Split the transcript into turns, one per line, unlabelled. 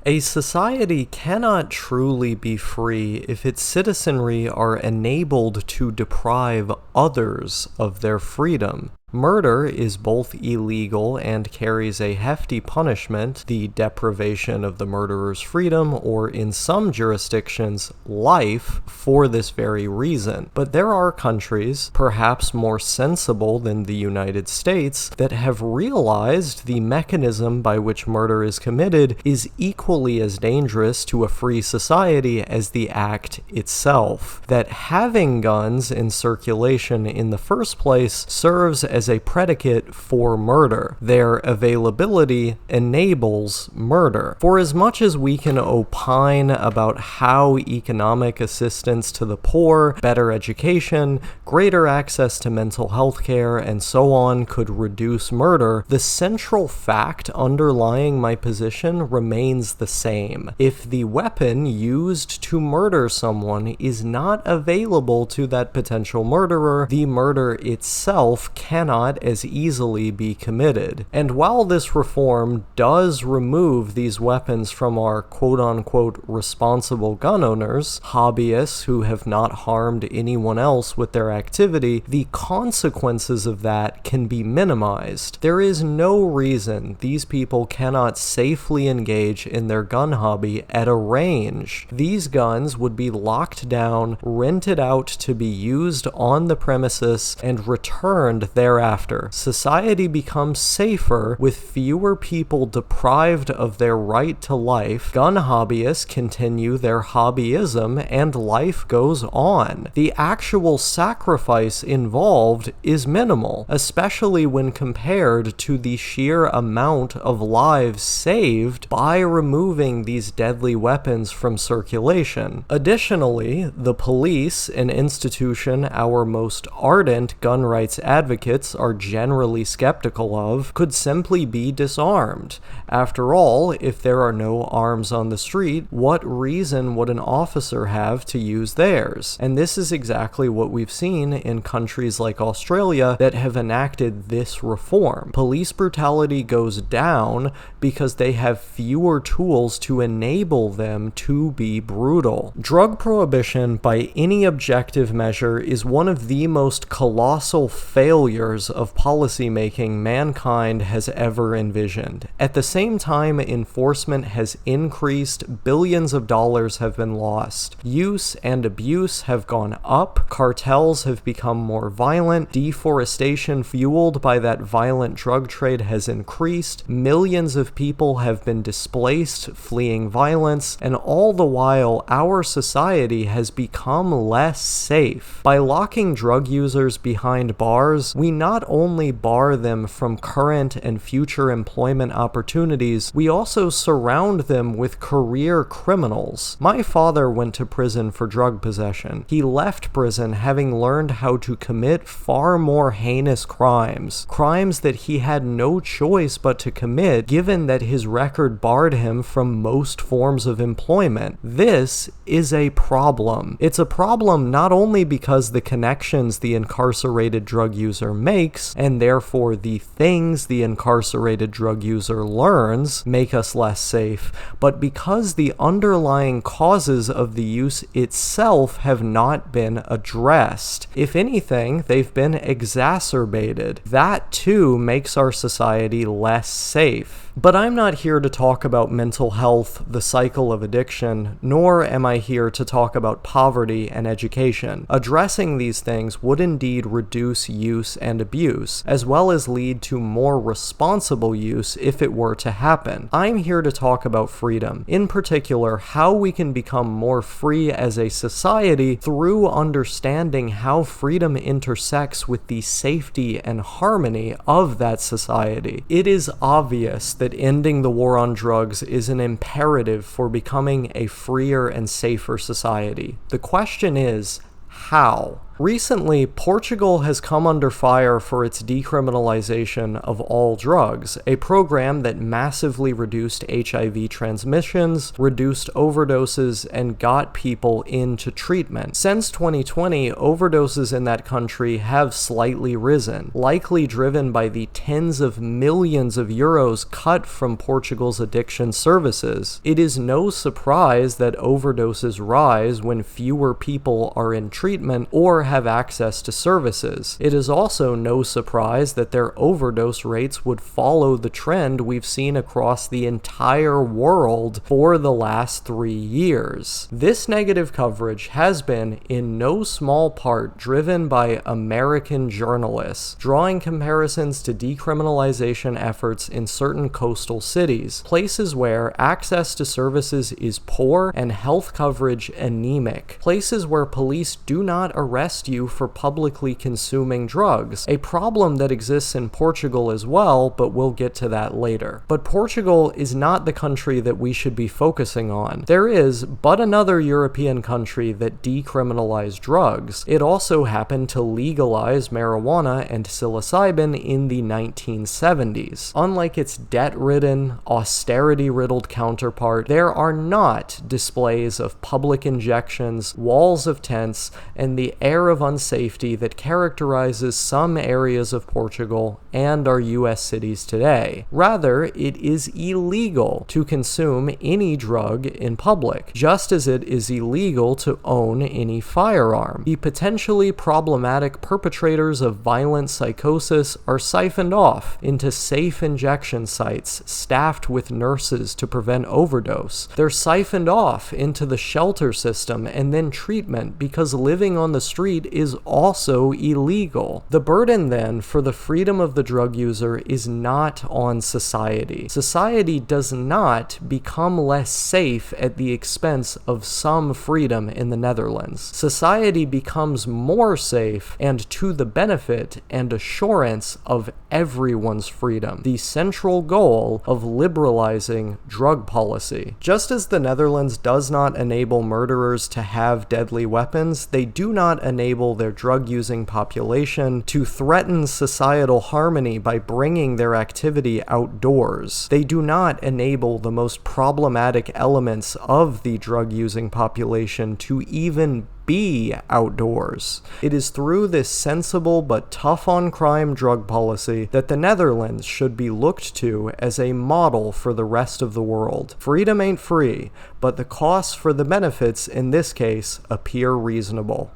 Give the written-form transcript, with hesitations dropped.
A society cannot truly be free if its citizenry are enabled to deprive others of their freedom. Murder is both illegal and carries a hefty punishment, the deprivation of the murderer's freedom, or in some jurisdictions, life, for this very reason. But there are countries, perhaps more sensible than the United States, that have realized the mechanism by which murder is committed is equally as dangerous to a free society as the act itself. That having guns in circulation in the first place serves as a predicate for murder. Their availability enables murder. For as much as we can opine about how economic assistance to the poor, better education, greater access to mental health care, and so on could reduce murder, the central fact underlying my position remains the same. If the weapon used to murder someone is not available to that potential murderer, the murder itself cannot as easily be committed. And while this reform does remove these weapons from our quote-unquote responsible gun owners, hobbyists who have not harmed anyone else with their activity, the consequences of that can be minimized. There is no reason these people cannot safely engage in their gun hobby at a range. These guns would be locked down, rented out to be used on the premises, and returned thereafter. Society becomes safer with fewer people deprived of their right to life, gun hobbyists continue their hobbyism, and life goes on. The actual sacrifice involved is minimal, especially when compared to the sheer amount of lives saved by removing these deadly weapons from circulation. Additionally, the police, an institution our most ardent gun rights advocates are generally skeptical of, could simply be disarmed. After all, if there are no arms on the street, what reason would an officer have to use theirs? And this is exactly what we've seen in countries like Australia that have enacted this reform. Police brutality goes down because they have fewer tools to enable them to be brutal. Drug prohibition, by any objective measure, is one of the most colossal failures of policymaking mankind has ever envisioned. At the same time, enforcement has increased, billions of dollars have been lost. Use and abuse have gone up, cartels have become more violent, deforestation fueled by that violent drug trade has increased, millions of people have been displaced, fleeing violence, and all the while our society has become less safe. By locking drug users behind bars, we not only bar them from current and future employment opportunities, we also surround them with career criminals. My father went to prison for drug possession. He left prison having learned how to commit far more heinous crimes that he had no choice but to commit given that his record barred him from most forms of employment. This is a problem. It's a problem not only because the connections the incarcerated drug user makes, and therefore the things the incarcerated drug user learns, make us less safe, but because the underlying causes of the use itself have not been addressed. If anything, they've been exacerbated. That too makes our society less safe. But I'm not here to talk about mental health, the cycle of addiction, nor am I here to talk about poverty and education. Addressing these things would indeed reduce use and abuse, as well as lead to more responsible use if it were to happen. I'm here to talk about freedom, in particular how we can become more free as a society through understanding how freedom intersects with the safety and harmony of that society. It is obvious that ending the war on drugs is an imperative for becoming a freer and safer society. The question is, how? Recently, Portugal has come under fire for its decriminalization of all drugs, a program that massively reduced HIV transmissions, reduced overdoses, and got people into treatment. Since 2020, overdoses in that country have slightly risen, likely driven by the tens of millions of euros cut from Portugal's addiction services. It is no surprise that overdoses rise when fewer people are in treatment or have access to services. It is also no surprise that their overdose rates would follow the trend we've seen across the entire world for the last 3 years. This negative coverage has been, in no small part, driven by American journalists, drawing comparisons to decriminalization efforts in certain coastal cities, places where access to services is poor and health coverage anemic, places where police do not arrest you for publicly consuming drugs, a problem that exists in Portugal as well, but we'll get to that later. But Portugal is not the country that we should be focusing on. There is but another European country that decriminalized drugs. It also happened to legalize marijuana and psilocybin in the 1970s. Unlike its debt-ridden, austerity-riddled counterpart, there are not displays of public injections, walls of tents, and the air of unsafety that characterizes some areas of Portugal and our US cities today. Rather, it is illegal to consume any drug in public, just as it is illegal to own any firearm. The potentially problematic perpetrators of violent psychosis are siphoned off into safe injection sites staffed with nurses to prevent overdose. They're siphoned off into the shelter system and then treatment because living on the street is also illegal. The burden then for the freedom of the drug user is not on society. Society does not become less safe at the expense of some freedom in the Netherlands. Society becomes more safe and to the benefit and assurance of everyone's freedom, the central goal of liberalizing drug policy. Just as the Netherlands does not enable murderers to have deadly weapons, they do not enable their drug-using population to threaten societal harmony by bringing their activity outdoors. They do not enable the most problematic elements of the drug-using population to even be outdoors. It is through this sensible but tough on crime drug policy that the Netherlands should be looked to as a model for the rest of the world. Freedom ain't free, but the costs for the benefits in this case appear reasonable.